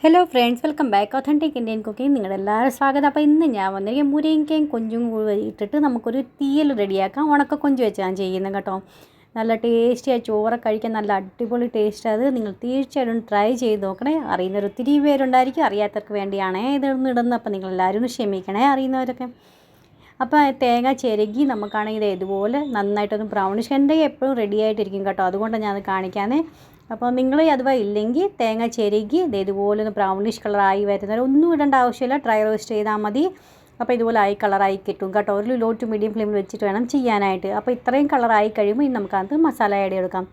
Hello friends, welcome back. Authentic Indian cooking നിങ്ങളെല്ലാവരും സ്വാഗതം. അപ്പോൾ ഇന്ന് ഞാൻ വന്നിരിക്കും മുരിങ്ങയ്ക്കയും കൊഞ്ചും ഇട്ടിട്ട് നമുക്കൊരു തീയൽ റെഡിയാക്കാം. ഉണക്ക കൊഞ്ച് വെച്ച് ഞാൻ ചെയ്യുന്നത് കേട്ടോ. നല്ല ടേസ്റ്റിയായി ചോറ് കഴിക്കാൻ നല്ല അടിപൊളി ടേസ്റ്റ്. അത് നിങ്ങൾ തീർച്ചയായിട്ടും ട്രൈ ചെയ്ത് നോക്കണേ. അറിയുന്നവർ ഒത്തിരി പേരുണ്ടായിരിക്കും, അറിയാത്തവർക്ക് വേണ്ടിയാണേ ഇതൊന്നും ഇടുന്നത്. അപ്പോൾ നിങ്ങളെല്ലാവരും ഒന്ന് ക്ഷമിക്കണേ, അറിയുന്നവരൊക്കെ. അപ്പോൾ തേങ്ങ ചിരകി നമുക്കാണെങ്കിൽ ഇതുപോലെ നന്നായിട്ടൊന്ന് ബ്രൗണിഷ് എൻ്റെ എപ്പോഴും റെഡി ആയിട്ടിരിക്കും കേട്ടോ. അതുകൊണ്ടാണ് ഞാനത് കാണിക്കാനേ. അപ്പോൾ നിങ്ങൾ അഥവാ ഇല്ലെങ്കിൽ തേങ്ങ ചിരകി ഇതുപോലെ ഒന്ന് ബ്രൗണിഷ് കളറായി വരുന്നത് ഒന്നും ഇടേണ്ട ആവശ്യമില്ല, ഡ്രൈ റോസ്റ്റ് ചെയ്താൽ മതി. അപ്പോൾ ഇതുപോലെ ആയി കളറായി കിട്ടും കേട്ടോ. ഒരു ലോ ടു മീഡിയം ഫ്ലെയിമിൽ വെച്ചിട്ട് വേണം ചെയ്യാനായിട്ട്. അപ്പോൾ ഇത്രയും കളറായി കഴിയുമ്പോൾ ഇനി നമുക്കത് മസാല ആഡ് ചെയ്തെടുക്കാം.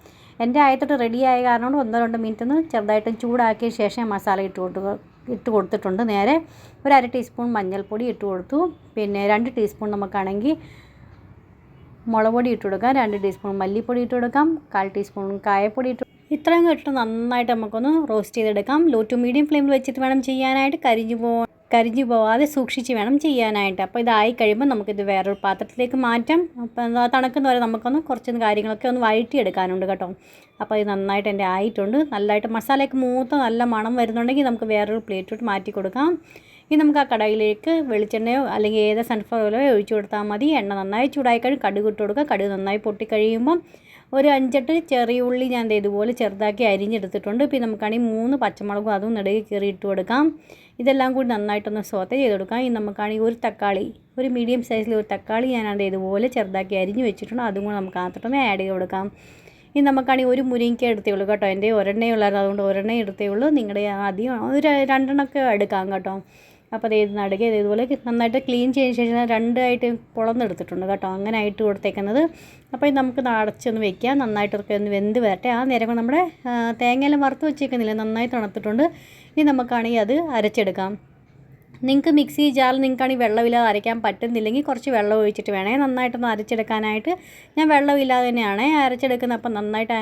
എൻ്റെ ആയത്തോട്ട് റെഡി ആയ കാരണം കൊണ്ട് 1-2 മിനിറ്റ് ഒന്ന് ചെറുതായിട്ട് ചൂടാക്കിയ ശേഷം മസാല ഇട്ട് കൊടുത്തിട്ടുണ്ട്. നേരെ ഒരു 1/2 ടീസ്പൂൺ മഞ്ഞൾപ്പൊടി ഇട്ട് കൊടുത്തു. പിന്നെ 2 ടീസ്പൂൺ നമുക്കാണെങ്കിൽ മുളക് പൊടി ഇട്ട് കൊടുക്കാം, 2 ടീസ്പൂൺ മല്ലിപ്പൊടി ഇട്ട് കൊടുക്കാം, 1/4 ടീസ്പൂൺ കായപ്പൊടി ഇട്ട് ഇത്രയും ഇട്ട് നന്നായിട്ട് നമുക്കൊന്ന് റോസ്റ്റ് ചെയ്തെടുക്കാം. ലോ ടു മീഡിയം ഫ്ലെയിമിൽ വെച്ചിട്ട് വേണം ചെയ്യാനായിട്ട്. കരിഞ്ഞു പോവാതെ സൂക്ഷിച്ച് വേണം ചെയ്യാനായിട്ട്. അപ്പോൾ ഇതായി കഴിയുമ്പോൾ നമുക്കിത് വേറൊരു പാത്രത്തിലേക്ക് മാറ്റാം. അപ്പോൾ തണുക്കുന്ന വരെ നമുക്കൊന്ന് കുറച്ച് കാര്യങ്ങളൊക്കെ ഒന്ന് വഴറ്റിയെടുക്കാനുണ്ട് കേട്ടോ. അപ്പോൾ ഇത് നന്നായിട്ട് എൻ്റെ ആയിട്ടുണ്ട്. നല്ലതായിട്ട് മസാലയൊക്കെ മൂത്ത് നല്ല മണം വരുന്നുണ്ടെങ്കിൽ നമുക്ക് വേറൊരു പ്ലേറ്റോട്ട് മാറ്റി കൊടുക്കാം. ഇനി നമുക്ക് ആ കടായിലേക്ക് വെളിച്ചെണ്ണയോ അല്ലെങ്കിൽ ഏത് സൺഫ്ലവർ ഓയിലോ ഒഴിച്ചു കൊടുത്താൽ മതി. എണ്ണ നന്നായി ചൂടായി കഴിയും കടുക് ഇട്ട് കൊടുക്കുക. കടുക് നന്നായി പൊട്ടിക്കഴിയുമ്പം ഒരു 5-8 ചെറിയ ഉള്ളി ഞാൻ ഇതുപോലെ ചെറുതാക്കി അരിഞ്ഞെടുത്തിട്ടുണ്ട്. പിന്നെ നമുക്കാണെങ്കിൽ 3 പച്ചമുളകും അതും നെടുകി കീറി ഇട്ട് കൊടുക്കാം. ഇതെല്ലാം കൂടി നന്നായിട്ടൊന്ന് സോത്തെ ചെയ്ത് കൊടുക്കാം. ഇനി നമുക്കാണെങ്കിൽ ഒരു തക്കാളി, ഒരു മീഡിയം സൈസിൽ ഒരു തക്കാളി ഞാൻ ഇതുപോലെ ചെറുതാക്കി അരിഞ്ഞ് വെച്ചിട്ടുണ്ട്. അതും കൂടി നമുക്ക് അതിട്ടൊന്ന് ആഡ് ചെയ്ത് കൊടുക്കാം. ഇനി നമുക്കാണെങ്കിൽ ഒരു മുരിങ്ങയ്ക്ക എടുത്തേ ഉള്ളൂ കേട്ടോ. എൻ്റെ ഒരെണ്ണേ ഉള്ളായിരുന്നു, അതുകൊണ്ട് ഒരെണ്ണേ എടുത്തേ ഉള്ളൂ. നിങ്ങളുടെ അധികം ഒരു 2 എടുക്കാം കേട്ടോ. അപ്പോൾ ഇത് നടുകെ ഇതുപോലെ നന്നായിട്ട് ക്ലീൻ ചെയ്തതിന് ശേഷം 2ആയിട്ട് പൊളന്നെടുത്തിട്ടുണ്ട് കേട്ടോ. അങ്ങനെ ആയിട്ട് കൊടുത്തേക്കുന്നത്. അപ്പോൾ ഇത് നമുക്ക് അടച്ചൊന്ന് വെക്കാം. നന്നായിട്ടൊക്കെ ഒന്ന് വെന്ത് വരട്ടെ. ആ നേരം നമ്മുടെ തേങ്ങയെല്ലാം വറുത്ത് വെച്ചേക്കുന്നില്ല, നന്നായി തണുത്തിട്ടുണ്ട്. ഇനി നമുക്കാണെങ്കിൽ അത് അരച്ചെടുക്കാം. നിങ്ങൾക്ക് മിക്സി ജാറിൽ നിങ്ങൾക്കാണെങ്കിൽ വെള്ളമില്ലാതെ അരയ്ക്കാൻ പറ്റുന്നില്ലെങ്കിൽ കുറച്ച് വെള്ളം ഒഴിച്ചിട്ട് വേണേ നന്നായിട്ടൊന്ന് അരച്ചെടുക്കാനായിട്ട്. ഞാൻ വെള്ളമില്ലാതെ തന്നെയാണ് അരച്ചെടുക്കുന്നത്. അപ്പം നന്നായിട്ട്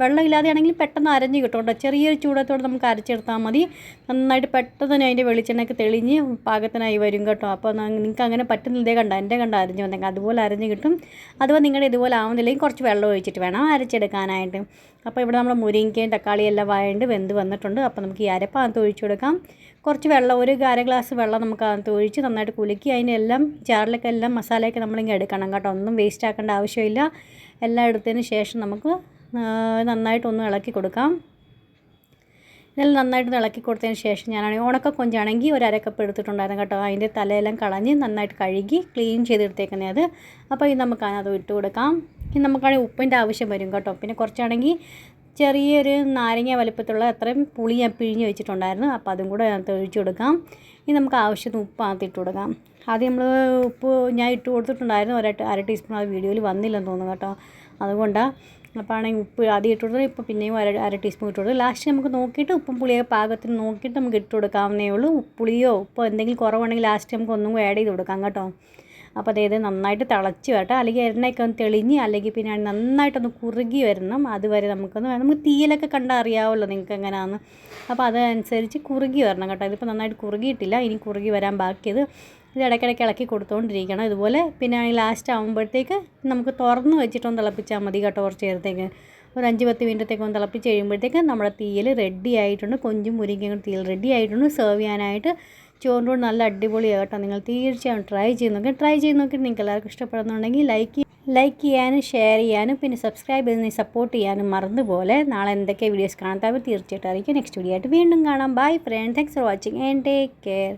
വെള്ളമില്ലാതെ ആണെങ്കിൽ പെട്ടെന്ന് അരഞ്ഞ് കിട്ടും കേട്ടോ. ചെറിയൊരു ചൂടത്തോടെ നമുക്ക് അരച്ചെടുത്താൽ മതി. നന്നായിട്ട് പെട്ടെന്ന് തന്നെ അതിൻ്റെ വെളിച്ചെണ്ണയൊക്കെ തെളിഞ്ഞ് പാകത്തിനായി വരും കേട്ടോ. അപ്പോൾ നിങ്ങൾക്ക് അങ്ങനെ പറ്റുന്നില്ലേ, എൻ്റെ അരഞ്ഞ് വന്നേക്കാം, അതുപോലെ അരഞ്ഞ് കിട്ടും. അതുപോലെ നിങ്ങളുടെ ഇതുപോലെ ആവുന്നില്ലെങ്കിൽ കുറച്ച് വെള്ളം ഒഴിച്ചിട്ട് വേണം അരച്ചെടുക്കാനായിട്ട്. അപ്പോൾ ഇവിടെ നമ്മൾ മുരിങ്ങയ്ക്കയും തക്കാളിയും എല്ലാം വഴണ്ട് വെന്ത് വന്നിട്ടുണ്ട്. അപ്പോൾ നമുക്ക് ഈ അരപ്പകത്ത് ഒഴിച്ചു കൊടുക്കാം. കുറച്ച് വെള്ളം, ഒരു 1/2 ഗ്ലാസ് വെള്ളം നമുക്ക് അകത്ത് ഒഴിച്ച് നന്നായിട്ട് കുലുക്കി അതിൻ്റെ എല്ലാം ജാറിലൊക്കെ എല്ലാം മസാലയൊക്കെ നമ്മളിങ്ങനെ എടുക്കണം കേട്ടോ. ഒന്നും വേസ്റ്റ് ആക്കേണ്ട ആവശ്യമില്ല. എല്ലാം എടുത്തതിന് ശേഷം നമുക്ക് നന്നായിട്ടൊന്ന് ഇളക്കി കൊടുക്കാം. ഇതെല്ലാം നന്നായിട്ട് ഇളക്കി കൊടുത്തതിന് ശേഷം ഞാനാണെങ്കിൽ ഉണക്ക കൊഞ്ചാണെങ്കിൽ ഒരു 1/2 കപ്പ് എടുത്തിട്ടുണ്ടായിരുന്നു കേട്ടോ. അതിൻ്റെ തലയെല്ലാം കളഞ്ഞ് നന്നായിട്ട് കഴുകി ക്ലീൻ ചെയ്തെടുത്തേക്കുന്നത് അത്. അപ്പോൾ ഇത് നമുക്ക് അതിനകത്ത് ഇട്ട് കൊടുക്കാം. ഇനി നമുക്കാണെങ്കിൽ ഉപ്പിൻ്റെ ആവശ്യം വരും കേട്ടോ. പിന്നെ കുറച്ചാണെങ്കിൽ ചെറിയൊരു നാരങ്ങ വലുപ്പത്തിലുള്ള അത്രയും പുളി ഞാൻ പിഴിഞ്ഞ് വെച്ചിട്ടുണ്ടായിരുന്നു. അപ്പോൾ അതും കൂടെ അതിനകത്ത് ഒഴിച്ചു കൊടുക്കാം. ഇനി നമുക്ക് ആവശ്യത്തിന് ഉപ്പ് അതിനകത്ത് ഇട്ട് കൊടുക്കാം. ആദ്യം നമ്മൾ ഉപ്പ് ഞാൻ ഇട്ട് കൊടുത്തിട്ടുണ്ടായിരുന്നു, 1/2 ടീസ്പൂൺ. അത് വീഡിയോയിൽ വന്നില്ലെന്ന് തോന്നുന്നു കേട്ടോ. അതുകൊണ്ടാണ്. അപ്പോൾ ആണെങ്കിൽ ഉപ്പ് ആദ്യം ഇട്ട് കൊടുത്തത്, ഇപ്പോൾ പിന്നെയും 1/2 ടീസ്പൂൺ ഇട്ട് കൊടുത്തു. ലാസ്റ്റ് നമുക്ക് നോക്കിയിട്ട് ഉപ്പും പുളിയൊക്കെ പാകത്തിന് നോക്കിയിട്ട് നമുക്ക് ഇട്ട് കൊടുക്കാവുന്നേ ഉള്ളൂ. പുളിയോ ഉപ്പോ എന്തെങ്കിലും കുറവുണ്ടെങ്കിൽ ലാസ്റ്റ് നമുക്ക് ഒന്നും ആഡ് ചെയ്ത് കൊടുക്കാം കേട്ടോ. അപ്പോൾ അതായത് നന്നായിട്ട് തിളച്ച് വരട്ടെ. അല്ലെങ്കിൽ എണ്ണയൊക്കെ ഒന്ന് തെളിഞ്ഞ് അല്ലെങ്കിൽ പിന്നെ നന്നായിട്ടൊന്ന് കുറുകി വരണം. അതുവരെ നമുക്ക് തീയിലൊക്കെ കണ്ടാൽ അറിയാമല്ലോ നിങ്ങൾക്ക് എങ്ങനെയാണെന്ന്. അപ്പോൾ അതനുസരിച്ച് കുറുകി വരണം കേട്ടോ. ഇതിപ്പോൾ നന്നായിട്ട് കുറുകിയിട്ടില്ല, ഇനി കുറുകി വരാൻ ബാക്കിയത്. ഇത് ഇടയ്ക്കിടയ്ക്ക് ഇളക്കി കൊടുത്തുകൊണ്ടിരിക്കണം ഇതുപോലെ. പിന്നെ ലാസ്റ്റ് ആകുമ്പോഴത്തേക്ക് നമുക്ക് തുറന്ന് വെച്ചിട്ടൊന്ന് തിളപ്പിച്ചാൽ മതി കേട്ടോ. കുറച്ച് നേരത്തേക്ക് ഒരു 5-10 മിനിറ്റത്തേക്ക് ഒന്ന് തിളപ്പിച്ച് കഴിയുമ്പോഴത്തേക്ക് നമ്മുടെ തീയൽ റെഡി ആയിട്ടുണ്ട്. കൊഞ്ചും മുരിങ്ങയും തീയൽ റെഡി ആയിട്ടുണ്ട്. സെർവ് ചെയ്യാനായിട്ട് ചോറിനോട് നല്ല അടിപൊളിയാണ് കേട്ടോ. നിങ്ങൾ തീർച്ചയായും ട്രൈ ചെയ്ത് നോക്കിയിട്ട് നിങ്ങൾക്ക് എല്ലാവർക്കും ഇഷ്ടപ്പെടുന്നുണ്ടെങ്കിൽ ലൈക്ക് ചെയ്യാനും ഷെയർ ചെയ്യാനും പിന്നെ സബ്സ്ക്രൈബ് ചെയ്ത് സപ്പോർട്ട് ചെയ്യാനും മറന്നുപോലെ. നാളെ എന്തൊക്കെ വീഡിയോസ് കാണാൻ തീർച്ചയായിട്ടും അറിയിക്കും. നെക്സ്റ്റ് വീഡിയോ ആയിട്ട് വീണ്ടും കാണാം. Bye friend, thanks for watching and take care.